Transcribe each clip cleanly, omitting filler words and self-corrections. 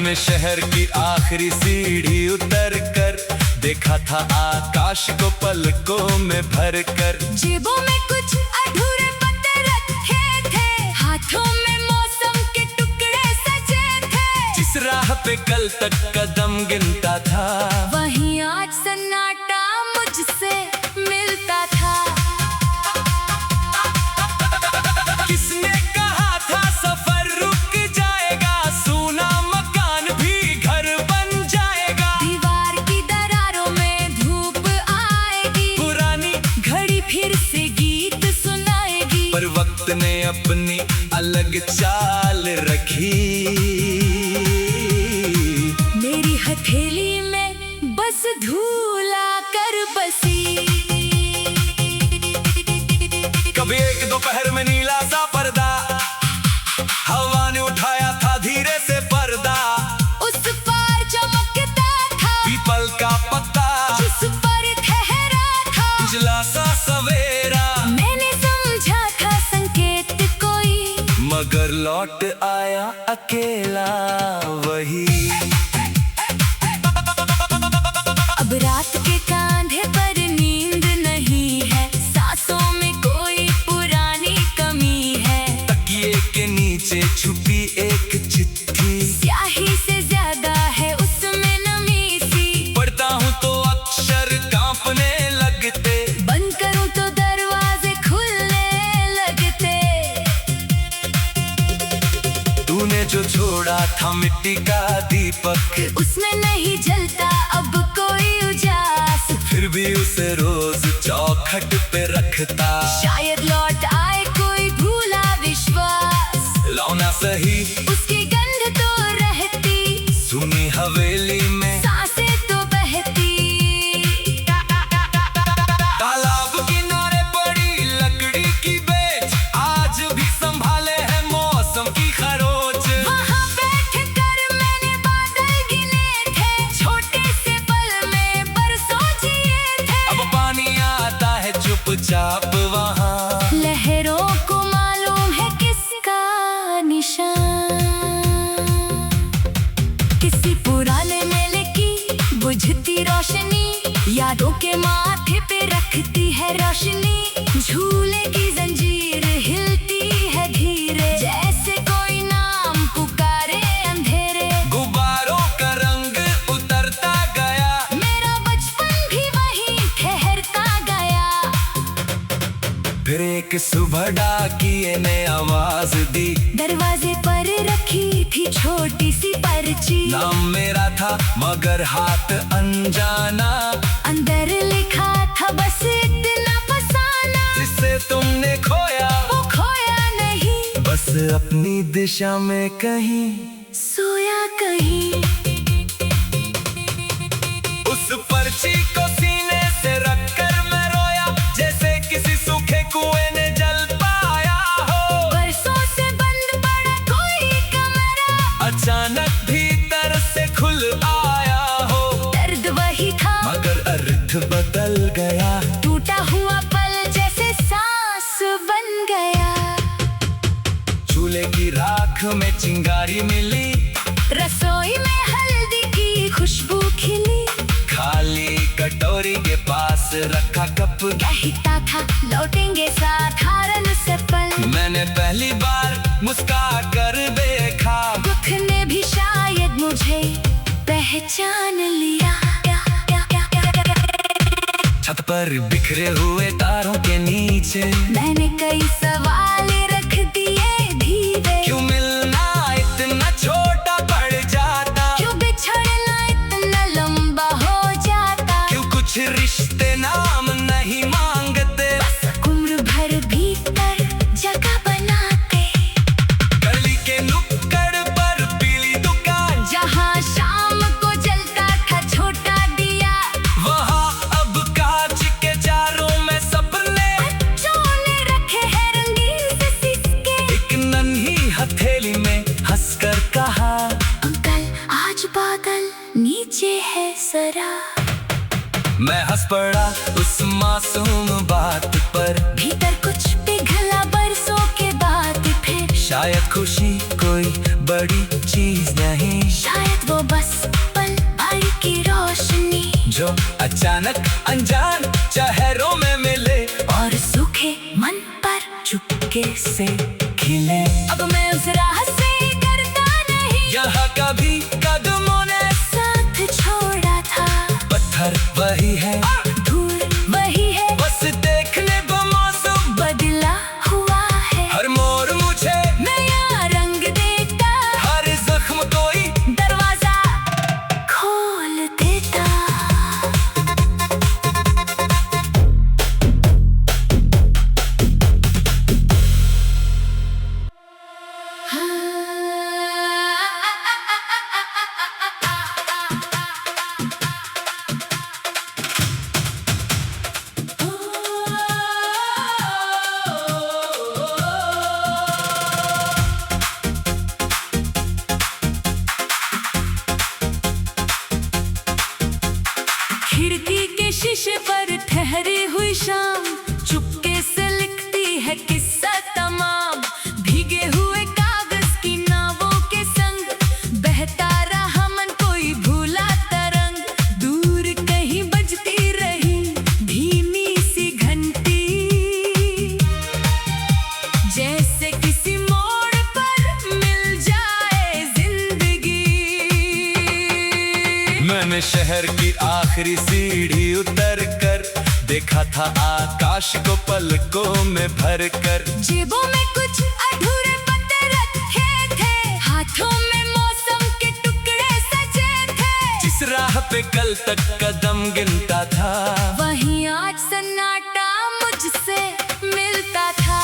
में शहर की आखिरी सीढ़ी उतर कर देखा था आकाश को पलकों में भर कर। जेबों में कुछ अधूरे पत्ते रखे थे, हाथों में मौसम के टुकड़े सजे थे। जिस राह पे कल तक कदम गिनता था, वहीं आज सन्नाटा मुझसे मिलता था। किसने कहा था सफर रुक जाएगा, सूना मकान भी घर बन जाएगा। दीवार की दरारों में धूप आएगी, पुरानी घड़ी फिर से गीत सुनाएगी। पर वक्त ने अपनी अलग चाल रखी। मेरी हथेली में बस धूल आकर बसी। कभी एक दोपहर में नीला सा पर्दा, हवा ने उठाया था धीरे से पर्दा। उस पार चमकता था पीपल का पत्ता, जिस पर ठहरा था उजला सा सवेरा। मैंने समझा था संकेत कोई, मगर लौट आया अकेला वही। अब रात के कांधे पर नींद नहीं है, सांसों में कोई पुरानी कमी है। तकिए के नीचे छुपी एक चिट्ठी, स्याही से ज्यादा है उसमें नमी सी। पढ़ता हूँ तो अक्षर कांपने लगते, बंद करूं तो दरवाजे खुलने लगते। तूने जो छोड़ा था मिट्टी का दीपक, उसमें नहीं जलता अब कोई उजास। फिर भी उसे रोज चौखट पे रखता। शायद लौट आए कोई भूला विश्वास, लौना सही उसकी गंध तो रहती, सुनी हवेली में सांसें तो बहती। तालाब किनारे पड़ी लकड़ी की बेच, आज भी संभाले है मौसम की खरोच। वहाँ बैठ कर मैंने बादल गिने थे, छोटे से पल में बरसों जिए थे। अब पानी आता है चुपचाप वहाँ, लहरों को मालूम है किसका निशान। किसी पुराने मेले की बुझती रोशनी, यादों के माथे पे रखती है रोशनी। झूले की जंजीर हिलती है धीरे, जैसे कोई नाम पुकारे अंधेरे। गुब्बारों का रंग उतरता गया, मेरा बचपन भी वहीं ठहरता गया। फिर एक सुबह डाकिये ने आवाज दी, दरवाजे पर रखी थी छोटी सी पर्ची। नाम मेरा था मगर हाथ अनजाना, अंदर लिखा था बस इतना फसाना। जिसे तुमने खोया वो खोया नहीं, बस अपनी दिशा में कहीं सोया कहीं। उस पर्ची को सीने से रखकर मैं रोया, जैसे किसी सूखे कुएं ने जल पाया हो। बरसों से बंद पड़ा कोई कमरा, अचानक भीतर से खुल आया हो। दर्द वही था मगर अर्थ बदल गया, टूटा हुआ पल जैसे सांस बन गया। चूल्हे की राख में चिंगारी मिली, रसोई में हल्दी की खुशबू खिली। खाली कटोरी के पास रखा कप, कहता था लौटेंगे साधारण से पल। मैंने पहली बार मुस्का कर देखा, दुख ने भी शायद मुझे पहचान लिया। छत पर बिखरे हुए तारों के नीचे मैंने कई सवाल रख दिए धीरे। क्यों मिलना इतना छोटा पड़ जाता, क्यों बिछड़ना इतना लंबा हो जाता। क्यों कुछ रिश्ते नाम नहीं मांगते, उम्र भर भीतर जगह बनाते। गली के नुक्कड़ पर पीली दुकान, जहाँ शाम को जलता था छोटा दिया, वहाँ अब कांच के जारों में सपने। बच्चों ने रखे हैं रंगीन से सिक्के। एक नन्ही हथेली में हंसकर कहा, अंकल आज बादल नीचे है जरा। मैं हंस पड़ा उस मासूम बात पर, भीतर कुछ पिघला बरसों के बाद फिर। शायद खुशी कोई बड़ी चीज नहीं, शायद अचानक अनजान चेहरों में मिले और सूखे मन पर चुपके से खिले। अब मैं उस राह से करता नहीं, यहाँ कभी कदमों ने साथ छोड़ा था। पत्थर वही है, धूल वही है, बस देखने को मौसम बदला हुआ है। हर मोड़ मुझे नया रंग देता, हर जख्म कोई दरवाजा खोल देता। खिड़की के शीशे पर ठहरी हुई शाम, चुपके से लिखती है किस्सा तमाम। भीगे हुए कागज की नावों के संग बहता रहा मन कोई भूला तरंग। दूर कहीं बजती रही धीमी सी घंटी, जैसे किसी मोड़ पर मिल जाए जिंदगी। मैंने शहर की आखिरी सीढ़ी उतर कर देखा था आकाश को पलकों में भर कर। जेबों में कुछ अधूरे पत्ते रखे थे, हाथों में मौसम के टुकड़े सजे थे। जिस राह पे कल तक कदम गिनता था, वहीं आज सन्नाटा मुझसे मिलता था।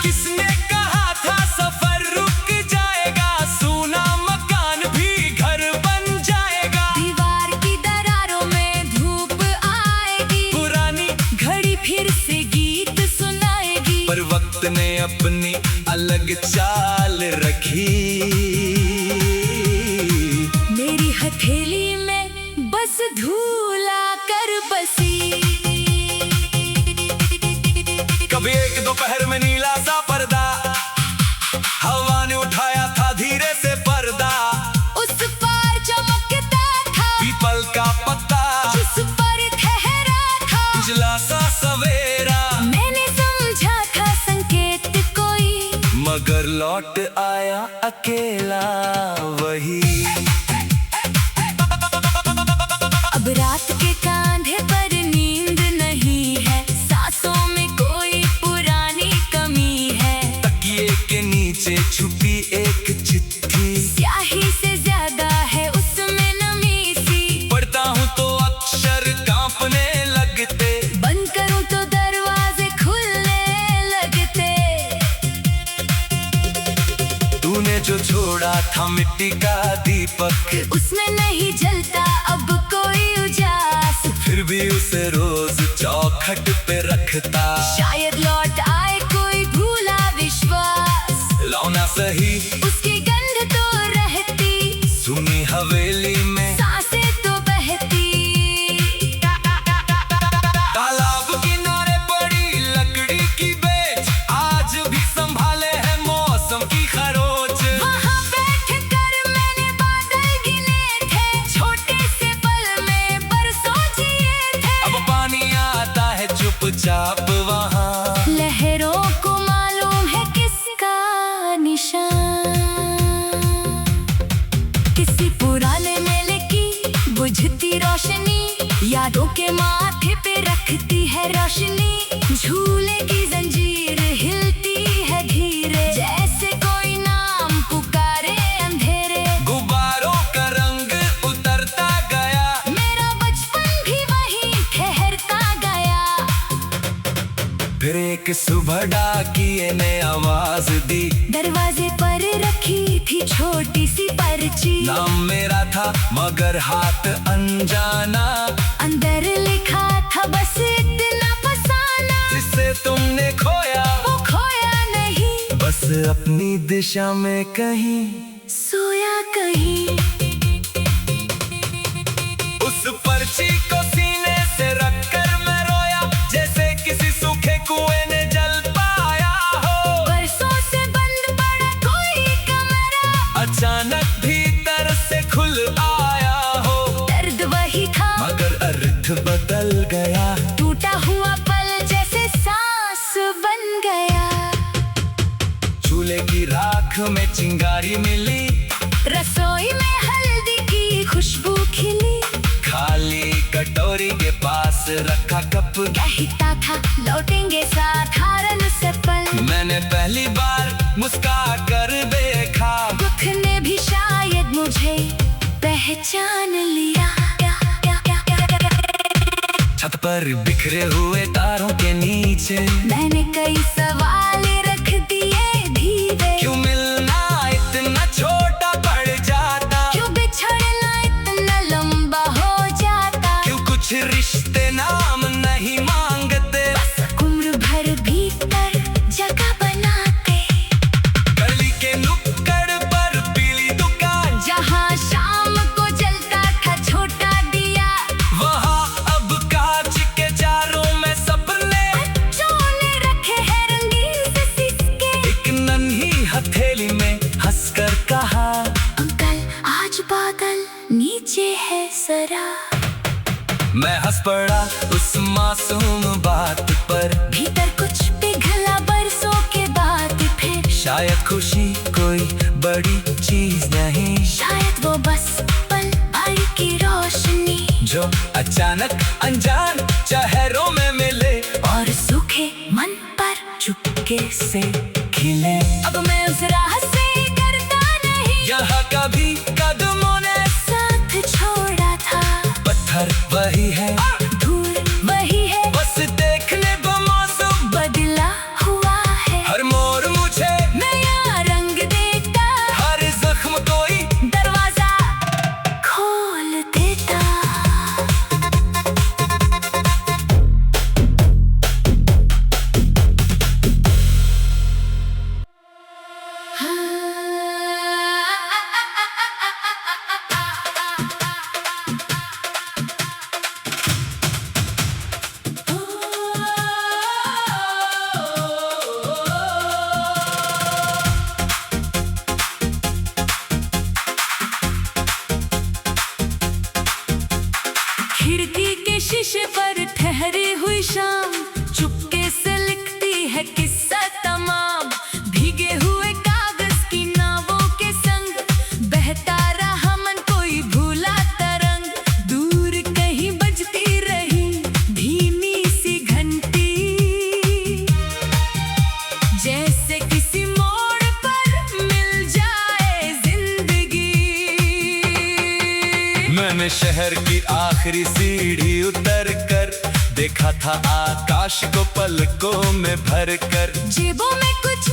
किसने कहा था सफर रुक जाएगा, सूना मकान भी घर बन जाएगा। दीवार की दरारों में धूप आएगी, पुरानी घड़ी फिर से गीत सुनाएगी। पर वक्त ने अपनी अलग चाल रखी। मेरी हथेली में बस धूल आकर बसी। कभी एक दोपहर में नीला सा पर्दा, हवा ने उठाया था धीरे से पर्दा। उस पार चमकता था पीपल का पत्ता, जिस पर ठहरा था उजला सा सवेरा। मैंने समझा था संकेत कोई, मगर लौट आया अकेला वही। अब रात के कांधे पर नींद नहीं है, सांसों में कोई पुरानी कमी है। तकिए के नीचे छुपी एक चिट्ठी, स्याही से ज्यादा है उसमें नमी सी। पढ़ता हूँ तो अक्षर कांपने लगते, बंद करूं तो दरवाजे खुलने लगते। तूने जो छोड़ा था मिट्टी का दीपक, उसमें नहीं जलता अब कोई उजास। फिर भी उसे रोज चौखट पे रखता। शायद लौट आए कोई भूला विश्वास, लौना सही उसकी गंध तो रहती, सुनी हवेली में सांसें तो बहती। तालाब किनारे पड़ी लकड़ी की बेंच, आज भी संभाले है मौसम की खरोच। वहाँ बैठकर मैंने बादल गिने थे, छोटे से पल में बरसों जिए थे। अब पानी आता है चुपचाप वहाँ, लहरों को मालूम है किसका निशान। किसी पुराने मेले की बुझती रोशनी, यादों के माथे पे रखती है रोशनी। झूले की जंजीर हिलती है धीरे, जैसे कोई नाम पुकारे अंधेरे। गुब्बारों का रंग उतरता गया, मेरा बचपन भी वहीं ठहरता गया। फिर एक सुबह डाकिए ने आवाज दी, दरवाजे पर रखी थी छोटी सी पर्ची। नाम मेरा था मगर हाथ अनजाना, अंदर लिखा था बस इतना फसाना। जिसे तुमने खोया वो खोया नहीं, बस अपनी दिशा में कहीं सोया कहीं। उस पर्ची को सीने से रखकर मैं रोया, जैसे किसी सूखे कुएं ने जल पाया हो। बरसों से बंद पड़ा कोई कमरा, अचानक भीतर से खुल आया हो। आँख में चिंगारी मिली, रसोई में हल्दी की खुशबू खिली। खाली कटोरी के पास रखा कप, कहता था लौटेंगे साधारण से पल। मैंने पहली बार मुस्का कर देखा, दुख ने भी शायद मुझे पहचान लिया। छत पर बिखरे हुए तारों के नीचे मैंने कई सवाल रख दिए धीरे। क्यों मिलना इतना छोटा पड़ जाता, क्यों बिछड़ना इतना लंबा हो जाता। क्यों कुछ रिश्ते नाम नहीं मांगते, उम्र भर भीतर जगह बनाते। गली के नुक्कड़ पर पीली दुकान, जहाँ शाम को जलता था छोटा दिया, वहाँ अब कांच के जारों में सपने। बच्चों ने रखे हैं रंगीन से सिक्के। एक नन्ही हथेली में हंसकर कहा, अंकल आज बादल नीचे है जरा। मैं हंस पड़ा उस मासूम बात पर, भीतर कुछ पिघला बरसों के बाद फिर। शायद खुशी कोई बड़ी चीज नहीं, शायद वो बस पल भर की रोशनी, जो अचानक अनजान चेहरों में मिले और सूखे मन पर चुपके से खिले। अब मैं उस राह से डरता नहीं, यहाँ कभी कदमों ने साथ छोड़ा था। पत्थर वही है, धूल वही है, बस देखने को मौसम बदला हुआ है। हर मोड़ मुझे नया रंग देता, हर जख्म कोई दरवाजा खोल देता। खिड़की के शीशे पर ठहरी हुई शाम, चुपके से लिखती है किस्सा तमाम। भीगे हुए कागज की नावों के संग बहता रहा मन कोई भूला तरंग। दूर कहीं बजती रही धीमी सी घंटी, जैसे किसी मोड़ पर मिल जाए जिंदगी। मैंने शहर की आखिरी सीढ़ी उतर कर देखा था आकाश को पलकों में भर कर। जेबों में कुछ